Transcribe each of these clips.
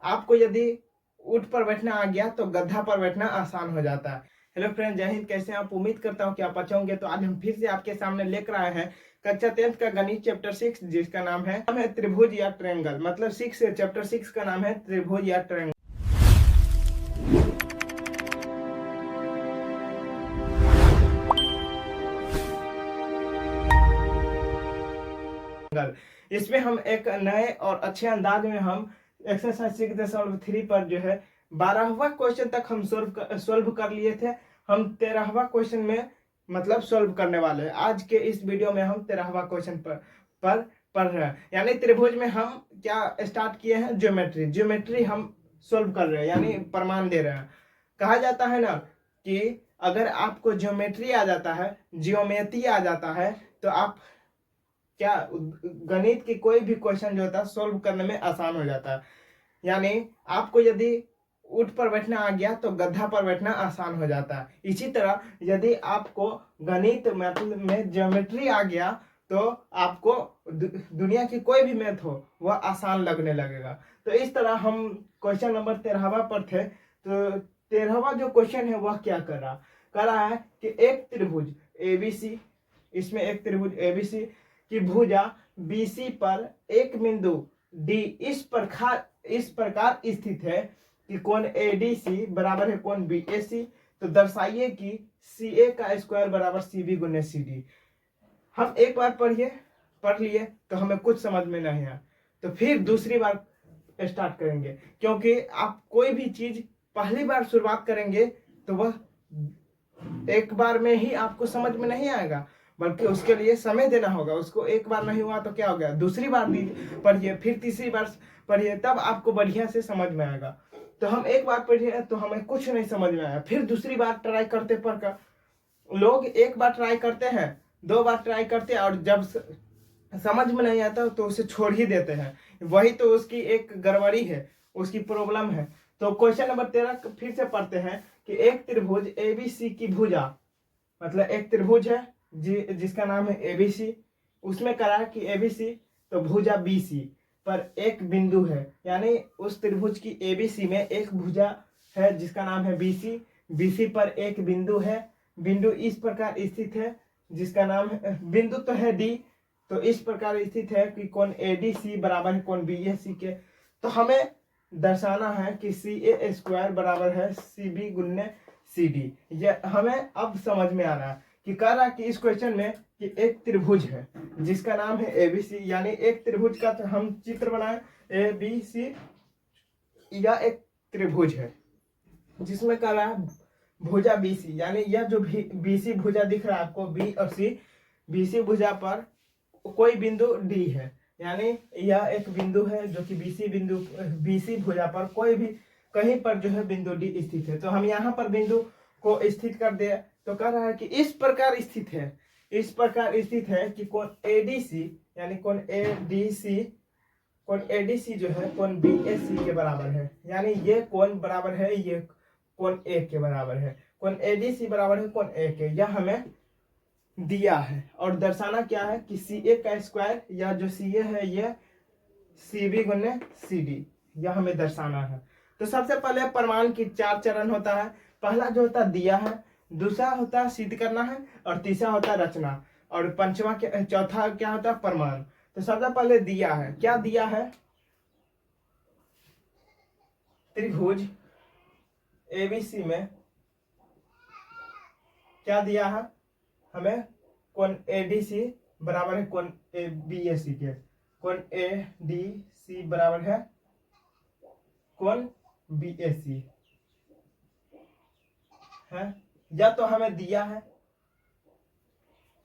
आपको यदि ऊँट पर बैठना आ गया तो गधा पर बैठना आसान हो जाता है। हेलो फ्रेंड, जय हिंद। कैसे हैं आप? उम्मीद करता हूँ कि आप अच्छे होंगे। तो आज हम फिर से आपके सामने लेकर आए हैं कक्षा 10th का गणित चैप्टर 6, जिसका नाम है त्रिभुज या ट्रायंगल। मतलब चैप्टर 6 का नाम है त्रिभुज या ट्रायंगल। इसमें हम एक नए और अच्छे अंदाज में हम एक्सरसाइज 6.3 पर जो है 12वां क्वेश्चन तक हम सोल्व कर लिए थे। हम 13वां क्वेश्चन में मतलब सोल्व करने वाले हैं। आज के इस वीडियो में हम 13वां क्वेश्चन पर पढ़ रहे हैं। यानी त्रिभुज में हम क्या स्टार्ट किए हैं? ज्योमेट्री हम सोल्व कर रहे हैं, यानी प्रमाण दे रहे हैं। कहा जाता है ना कि अगर आपको ज्योमेट्री आ जाता है, जियोमेट्री आ जाता है, तो आप क्या गणित की कोई भी क्वेश्चन जो होता है सोल्व करने में आसान हो जाता है। यानी आपको यदि ऊँट पर बैठना आ गया तो गधा पर बैठना आसान हो जाता है। इसी तरह यदि आपको गणित मतलब में ज्योमेट्री आ गया तो आपको दुनिया की कोई भी मैथ हो वह आसान लगने लगेगा। तो इस तरह हम क्वेश्चन नंबर 13वां पर थे। तो 13वां जो क्वेश्चन है वह क्या कर रहा है कि एक त्रिभुज एबीसी, इसमें एक त्रिभुज एबीसी की भुजा बीसी पर एक बिंदु डी इस प्रकार स्थित है कि कोण एडीसी बराबर है कोण बीएसी। तो दर्शाइए कि सी ए का स्क्वायर बराबर सी बी गुने सी डी। हम एक बार पढ़ लिए तो हमें कुछ समझ में नहीं आया, तो फिर दूसरी बार स्टार्ट करेंगे। क्योंकि आप कोई भी चीज पहली बार शुरुआत करेंगे तो वह एक बार में ही आपको समझ में नहीं आएगा, बल्कि उसके लिए समय देना होगा। उसको एक बार नहीं हुआ तो क्या हो गया, दूसरी बार पढ़िए, फिर तीसरी बार पढ़िए, तब आपको बढ़िया से समझ में आएगा। तो हम एक बार पढ़िए तो हमें कुछ नहीं समझ में आया, फिर दूसरी बार ट्राई करते पढ़कर। लोग एक बार ट्राई करते हैं, 2 बार ट्राई करते हैं, और जब समझ में नहीं आता तो उसे छोड़ ही देते हैं। वही तो उसकी एक गड़बड़ी है, उसकी प्रॉब्लम है। तो क्वेश्चन नंबर 13 फिर से पढ़ते हैं कि एक त्रिभुज एबीसी की भुजा, मतलब एक त्रिभुज है जिसका नाम है एबीसी। उसमें करा है कि एबीसी तो भुजा बीसी पर एक बिंदु है। यानी उस त्रिभुज की एबीसी में एक भुजा है जिसका नाम है बीसी। बीसी पर एक बिंदु है। बिंदु इस प्रकार स्थित है जिसका नाम है, बिंदु तो है डी, तो इस प्रकार स्थित है कि कोण एडीसी बराबर है कोण बीएसी के। तो हमें दर्शाना है कि सी ए स्क्वायर बराबर है सी बी गुन्ने सी डी। यह हमें अब समझ में आ रहा है कि कह रहा है कि इस क्वेश्चन में कि एक त्रिभुज है जिसका नाम है एबीसी। यानी एक त्रिभुज का हम चित्र बनाए ए बी सी, यह एक त्रिभुज है जिसमें कह रहा है भुजा बीसी। यानी यह जो बीसी भुजा दिख रहा है आपको, बी और सी, बीसी भुजा पर कोई बिंदु डी है। यानी यह एक बिंदु है जो कि बीसी भुजा पर कोई भी कहीं पर जो है बिंदु डी स्थित है। तो हम यहाँ पर बिंदु को स्थित कर दे तो कह रहा है कि इस प्रकार स्थित है कि कोण एडीसी, यानी कोण एडीसी जो है कोण बीएसी के बराबर है। यानी ये कोण बराबर है ये कोण ए के बराबर है। कोण एडीसी बराबर है कोण ए के। यह हमें दिया है और दर्शाना क्या है कि सी ए का स्क्वायर, या जो सी ए है यह सी बी गुने सी डी, यह हमें दर्शाना है। तो सबसे पहले प्रमाण की 4 चरण होता है। पहला जो होता है दिया है, दूसरा होता है सिद्ध करना है, और तीसरा होता है रचना, और चौथा क्या होता है? प्रमाण। तो सबसे पहले दिया है। क्या दिया है? त्रिभुज एबीसी में क्या दिया है हमें? कोण एडीसी बराबर है कोण बीएसी के। कोण एडीसी बराबर है कोण बीएसी है। या तो हमें दिया है,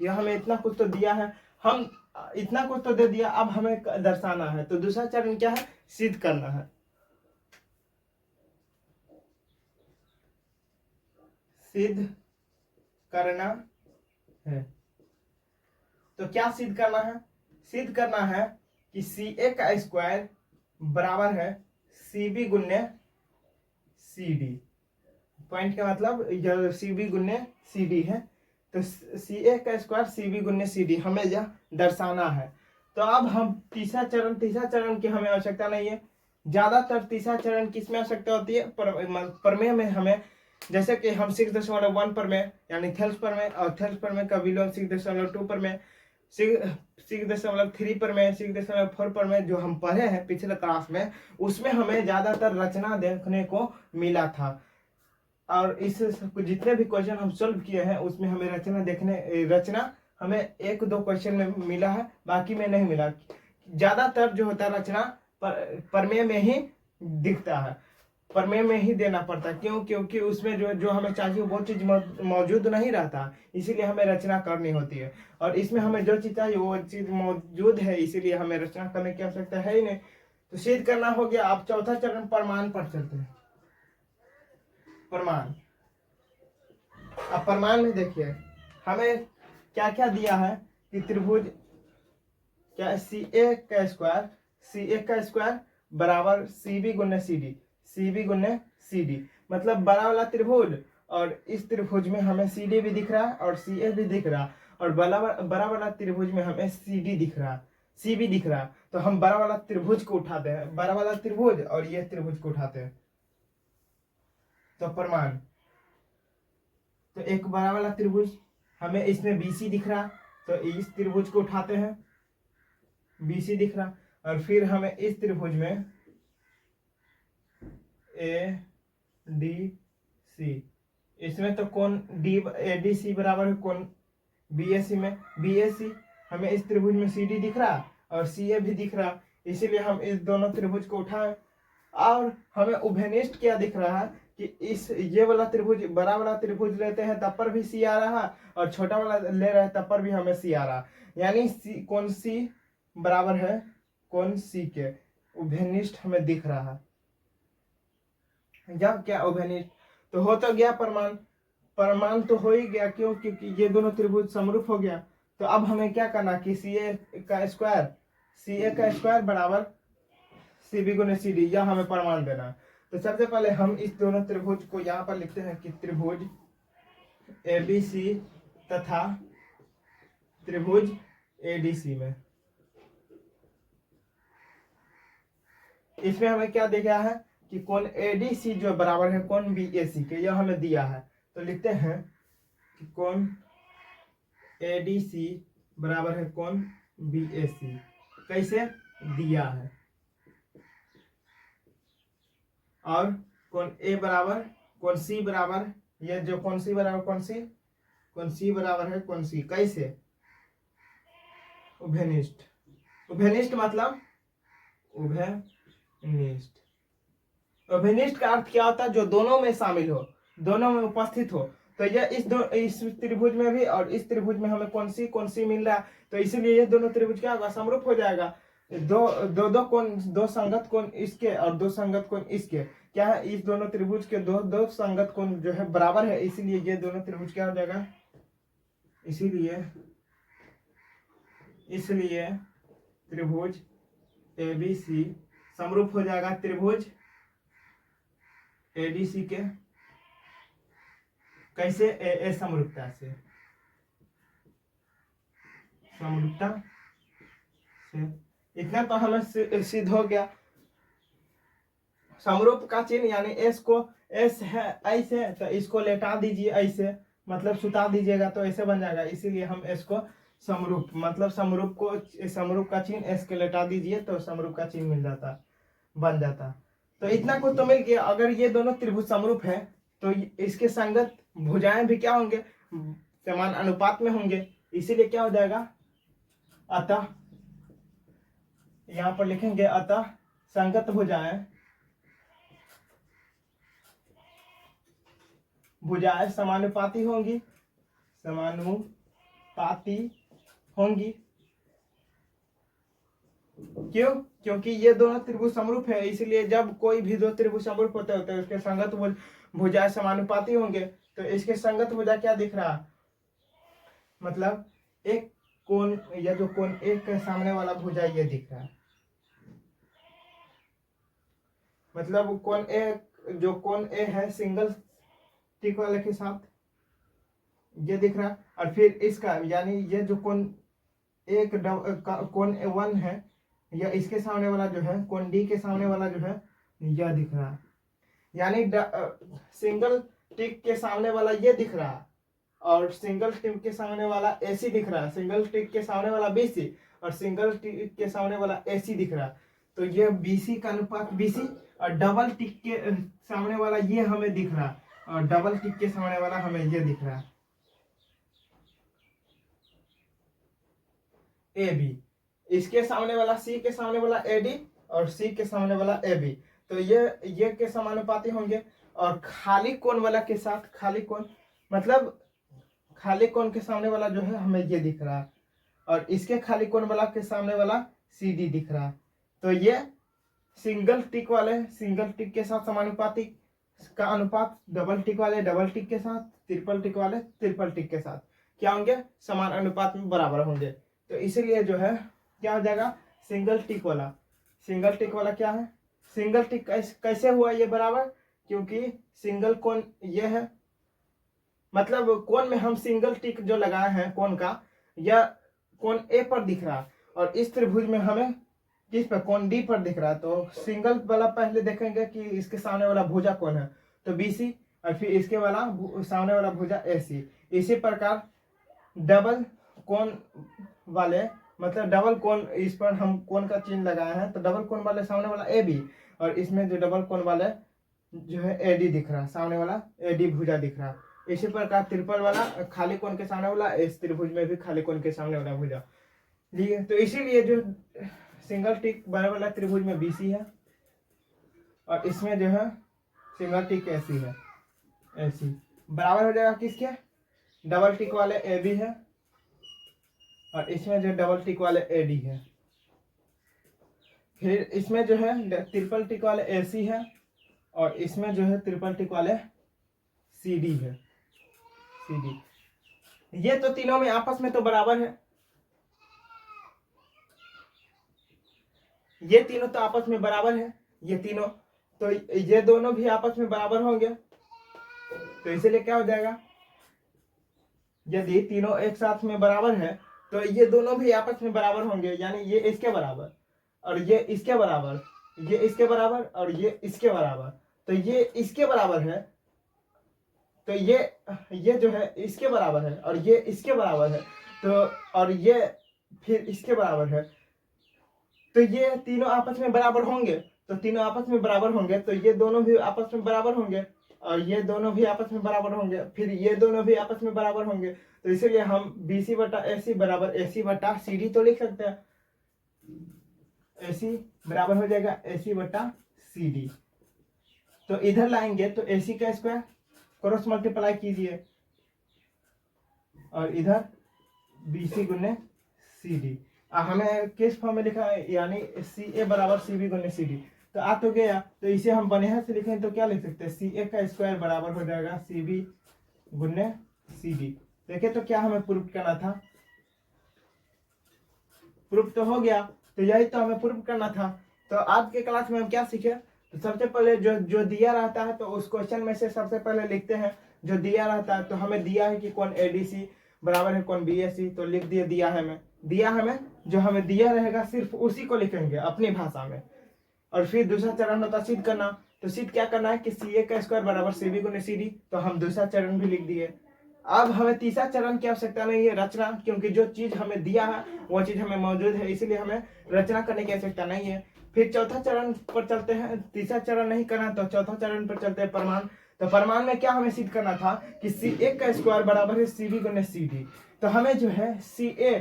यह हमें इतना कुछ तो दिया है, हम इतना कुछ तो दे दिया, अब हमें दर्शाना है। तो दूसरा चरण क्या है? सिद्ध करना है। सिद्ध करना है। तो क्या सिद्ध करना है? सिद्ध करना है कि सी ए का स्क्वायर बराबर है सी बी गुन्ने सी डी। पॉइंट का मतलब यह सी बी गुन्ने सी डी है। तो सी ए का स्क्वायर सी बी गुन्ने सी डी हमें यह दर्शाना है। तो अब हम तीसरा चरण की हमें आवश्यकता नहीं है, ज्यादातर तीसरा चरण किसमें आवश्यकता होती है? प्रमेय में हमें, जैसे कि हम 6.1 प्रमेय यानी थेल्स प्रमेय और थेल्स प्रमेय का विलोम 6.2 प्रमेय, 6.3 प्रमेय, 6.4 प्रमेय जो हम पढ़े हैं पिछले क्लास में, उसमें हमें ज्यादातर रचना देखने को मिला था। और इस जितने भी क्वेश्चन हम सोल्व किए हैं उसमें हमें रचना हमें 1-2 क्वेश्चन में मिला है, बाकी में नहीं मिला। ज्यादातर जो होता है रचना प्रमेय में ही दिखता है, प्रमेय में ही देना पड़ता है। क्यों? क्योंकि उसमें जो हमें चाहिए वो चीज मौजूद नहीं रहता, इसीलिए हमें रचना करनी होती है। और इसमें हमें जो चीज चाहिए वो चीज मौजूद है, इसीलिए हमें रचना करने की आवश्यकता है ही नहीं। तो सिद्ध करना हो गया। आप चौथा चरण प्रमाण पर चलते हैं। प्रमाण, अब प्रमाण में देखिए हमें क्या क्या दिया है कि त्रिभुज क्या सी ए का स्क्वायर बराबर सी बी गुने सी डी, सी बी गुने सी डी, मतलब बड़ा वाला त्रिभुज, और इस त्रिभुज में हमें सी डी भी दिख रहा है और सी ए भी दिख रहा, और बड़ा वाला त्रिभुज में हमें सी डी दिख रहा, सी बी दिख रहा। तो हम बड़ा वाला त्रिभुज को उठाते हैं, बड़ा वाला त्रिभुज और ये त्रिभुज को उठाते हैं। तो प्रमाण, तो एक बड़ा वाला त्रिभुज हमें इसमें बीसी दिख रहा, तो इस त्रिभुज को उठाते हैं, बीसी दिख रहा, और फिर हमें इस त्रिभुज में ए डी सी, इसमें तो कोण डी ए डी सी बराबर है कोण बी ए सी में, बी ए सी हमें इस त्रिभुज में सी डी दिख रहा और सी ए भी दिख रहा, इसीलिए हम इस दोनों त्रिभुज को उठाए। और हमें उभयनिष्ठ क्या दिख रहा है कि इस ये वाला त्रिभुज, बड़ा वाला त्रिभुज लेते हैं तब पर भी सी आ रहा, और छोटा वाला ले रहे हैं तब पर भी हमें सी आ रहा, यानी कोण सी बराबर है कोण सी के, उभयनिष्ठ हमें दिख रहा है। जब क्या उभयनिष्ठ, तो हो तो गया प्रमाण, प्रमाण तो हो ही गया। क्यों? क्योंकि ये दोनों त्रिभुज समरूप हो गया। तो अब हमें क्या करना कि सी ए का स्क्वायर बराबर सी बी गुने सी डी, यह हमें प्रमाण देना। तो सबसे पहले हम इस दोनों त्रिभुज को यहाँ पर लिखते हैं कि त्रिभुज ए बी सी तथा त्रिभुज ए डी सी में, इसमें हमें क्या दिया है कि कोण ए डी सी जो बराबर है कोण बी ए सी के, यह हमें दिया है। तो लिखते हैं कि कोण ए डी सी बराबर है कोण बी ए सी, कैसे दिया है, और कोण ए बराबर कोण सी बराबर, ये जो कोण सी बराबर कोण सी बराबर है कोण सी, कैसे? उभयनिष्ठ, उभयनिष्ठ मतलब उभयनिष्ठ, उभयनिष्ठ का अर्थ क्या होता है? जो दोनों में शामिल हो, दोनों में उपस्थित हो। तो यह इस त्रिभुज में भी और इस त्रिभुज में हमें कौन सी मिल रहा है, तो इसीलिए ये दोनों त्रिभुज क्या होगा? समरूप हो जाएगा। दो कोण, दो संगत कोण इसके और दो संगत कोण इसके, क्या है? इस दोनों त्रिभुज के दो संगत कोण जो है बराबर है, इसीलिए ये दोनों त्रिभुज क्या हो जाएगा? इसलिए त्रिभुज ए बी सी समरूप हो जाएगा त्रिभुज ए डी सी के, कैसे? ए समरूपता से, समरूपता से। इतना तो हमें सिद्ध हो गया। समरूप का चिन्ह यानी एस को, एस है ऐसे, तो इसको लेटा दीजिए ऐसे, मतलब सुता दीजिएगा तो ऐसे बन जाएगा, इसीलिए हम एस को समरूप, मतलब समरूप का चिन्ह एस के लेटा दीजिए तो समरूप का चिन्ह मिल जाता, बन जाता। तो इतना कुछ तो मिल गया। अगर ये दोनों त्रिभुज समरूप है तो इसके संगत भुजाएं भी क्या होंगे? समान अनुपात में होंगे, इसीलिए क्या हो जाएगा? अतः यहां पर लिखेंगे अतः संगत भुजाएं समानुपाती होंगी, क्यों? क्योंकि ये दोनों त्रिभुज समरूप है, इसलिए जब कोई भी दो त्रिभुज समरूप होते हैं उसके संगत भुजाएं समानुपाती होंगे। तो इसके संगत भुजा क्या दिख रहा? मतलब एक कोण, या जो कोण एक के सामने वाला भुजा ये दिख रहा है, मतलब कोण ए, जो कोण ए है सिंगल टिक वाले के साथ ये दिख रहा, और फिर इसका यानी ये जो कोण एक कोण वन है या इसके सामने वाला जो है कोण डी के सामने वाला जो है यह दिख रहा है, यानी सिंगल टिक के सामने वाला ये दिख रहा है और सिंगल टिक के सामने वाला एसी दिख रहा है, सिंगल टिक के सामने वाला बीसी और सिंगल टिक के सामने वाला एसी दिख रहा है। तो ये बीसी का अनुपात बीसी और डबल टिक के सामने वाला ये हमें दिख रहा है और डबल टिक के सामने वाला हमें ये दिख रहा है ए बी। इसके सामने वाला सी के सामने वाला ए डी और सी के सामने वाला ए बी। तो ये के समानुपाती होंगे और खाली कोण वाला के साथ खाली कोण मतलब खाली कोण के सामने वाला जो है हमें ये दिख रहा है और इसके खाली कोण वाला के सामने वाला सी डी दिख रहा है। तो ये सिंगल टिक वाले सिंगल टिक के साथ समानुपाती का अनुपात डबल टिक वाले डबल टिक के साथ, ट्रिपल टिक वाले ट्रिपल टिक के साथ क्या होंगे, समान अनुपात में बराबर होंगे। तो इसीलिए जो है क्या हो जाएगा, सिंगल टिक वाला क्या है, सिंगल टिक कैसे हुआ ये बराबर, क्योंकि सिंगल कोण ये है, मतलब कोण में हम सिंगल टिक जो लगाए हैं कोण का, यह कोण ए पर दिख रहा और इस त्रिभुज में हमें किस पर, कोण डी पर दिख रहा। तो सिंगल वाला पहले देखेंगे कि इसके सामने वाला भुजा कौन है, तो बीसी और फिर इसके वाला सामने वाला भुजा एसी। इसी प्रकार डबल कोण वाले मतलब डबल कोण, इस पर हम कोण का चिन्ह लगाए हैं, तो डबल कोण वाले सामने वाला ए बी और इसमें जो डबल कोण वाले जो है ए डी दिख रहा, सामने वाला ए डी भुजा दिख रहा। इसी प्रकार ट्रिपल वाला खाली कोण के सामने वाला, इस त्रिभुज में भी खाली कोण के सामने वाला भुजा लिए। तो इसीलिए जो सिंगल टिक बड़े वाला त्रिभुज में बीसी है और इसमें जो है सिंगल टिक एसी है, एसी बराबर हो जाएगा किसके, डबल टिक वाले ए बी है और इसमें जो डबल टिक वाले ए डी है। फिर इसमें जो है ट्रिपल टिक वाले ए सी है और इसमें जो है ट्रिपल टिक वाले सी डी है, सी डी। ये तो तीनों में आपस में तो बराबर है, ये तीनों तो आपस में बराबर है, ये तीनों, तो ये दोनों भी आपस में बराबर होंगे। तो इसलिए क्या हो जाएगा, यदि तीनों एक साथ में बराबर है तो ये दोनों भी आपस में बराबर होंगे, यानी ये इसके बराबर और ये इसके बराबर, ये इसके बराबर और ये इसके बराबर। तो ये इसके बराबर है, तो ये जो है इसके बराबर है और ये इसके बराबर है, तो और ये फिर इसके बराबर है। तो ये तीनों आपस में बराबर होंगे, तो तीनों आपस में बराबर होंगे, तो ये दोनों भी आपस में बराबर होंगे और ये दोनों भी आपस में बराबर होंगे, फिर ये दोनों भी आपस में बराबर होंगे। तो इसीलिए हम BC बटा AC बराबर AC बटा CD तो लिख सकते हैं, AC बराबर हो जाएगा AC बटा CD। तो इधर लाएंगे तो AC का स्क्वायर क्रॉस मल्टीप्लाई कीजिए और इधर BC गुने CD। हमें किस फॉर्म में लिखा है, यानी CA बराबर CB गुने CD। तो आ तो गया, तो इसे हम बढ़िया से लिखें तो क्या लिख सकते हैं, CA का स्क्वायर बराबर हो जाएगा CB गुने CD। देखिए तो क्या हमें प्रूफ करना था, प्रूफ तो हो गया, तो यही तो हमें प्रूफ करना था। तो आज के क्लास में हम क्या सीखे, तो सबसे पहले जो दिया रहता है तो उस क्वेश्चन में से सबसे पहले लिखते हैं जो दिया रहता है। तो हमें दिया है कि कोण ADC बराबर है कोण BAC, तो लिख दिए, दिया हमें जो हमें दिया रहेगा सिर्फ उसी को लिखेंगे अपनी भाषा में। और फिर दूसरा चरण होता सिद्ध करना, तो सिद्ध क्या करना है कि CA का स्क्वायर बराबर CB गुने CD, तो हम दूसरा चरण भी लिख दिए। अब हमें तीसरा चरण की आवश्यकता नहीं है, रचना, क्योंकि जो चीज हमें दिया है वो चीज हमें मौजूद है, इसीलिए हमें रचना करने की आवश्यकता नहीं है। फिर चौथा चरण पर चलते हैं, तीसरा चरण नहीं करना तो चौथा चरण पर चलते हैं, प्रमाण। तो प्रमाण में क्या हमें सिद्ध करना था कि CA का स्क्वायर बराबर है CB गुने CD। तो हमें जो है CA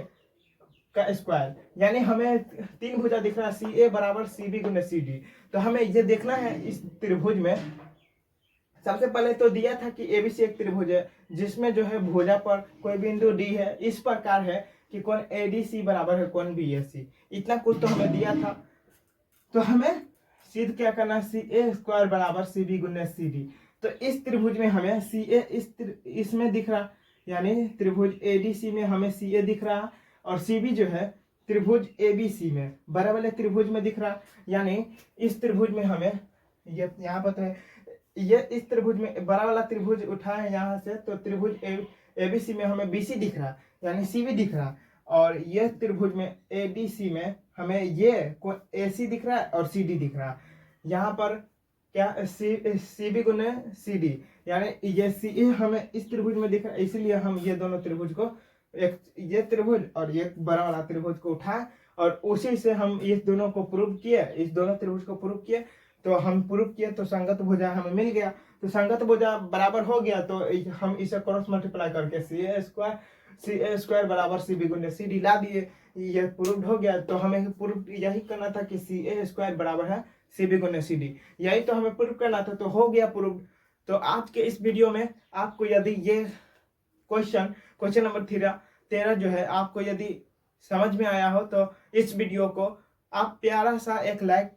का स्क्वायर, यानी हमें तीन भुजा दिख रहा है, CA बराबर CB गुने CD। तो हमें ये देखना है इस त्रिभुज में, सबसे पहले तो दिया था कि ABC एक त्रिभुज है जिसमें जो है भुजा पर कोई बिंदु D है, इस प्रकार है कि कोण ADC बराबर है कोण BAC। इतना कुछ तो हमें दिया था। तो हमें सिद्ध क्या करना है, CA स्क्वायर बराबर CB गुने CD। तो इस त्रिभुज में हमें CA इसमें दिख रहा, यानी त्रिभुज ADC में हमें CA दिख रहा और CB जो है त्रिभुज ABC में बड़े वाले त्रिभुज में दिख रहा, यानी इस त्रिभुज में हमें ये यहाँ पर है, ये इस त्रिभुज में बड़ा वाला त्रिभुज उठाए हैं यहाँ से, तो त्रिभुज ABC में हमें BC दिख रहा, यानी CB दिख रहा, और यह त्रिभुज में ADC में हमें ये AC दिख रहा है और CD दिख रहा है। यहाँ पर क्या CB गुने CD, यानी ये CA हमें इस त्रिभुज में दिख रहा है, इसीलिए हम ये दोनों त्रिभुज को, एक ये त्रिभुज और ये बड़ा वाला त्रिभुज को उठाए और उसी से हम इस दोनों को प्रूव किए, इस दोनों त्रिभुज को प्रूव किए। तो हम प्रूव किए तो संगत भुजा हमें मिल गया। तो संगत भुजा बराबर हो गया तो हम इसे क्रॉस मल्टीप्लाई करके CA स्क्वायर बराबर CB गुने CD ला दिए। ये प्रूव हो गया। तो हमें प्रूव यही करना था कि CA स्क्वायर बराबर है CB गुने CD, यही तो हमें प्रूव करना था। तो हो गया प्रूव। तो आज के इस वीडियो में आपको यदि ये क्वेश्चन नंबर 13 जो है आपको यदि समझ में आया हो तो इस वीडियो को आप प्यारा सा एक लाइक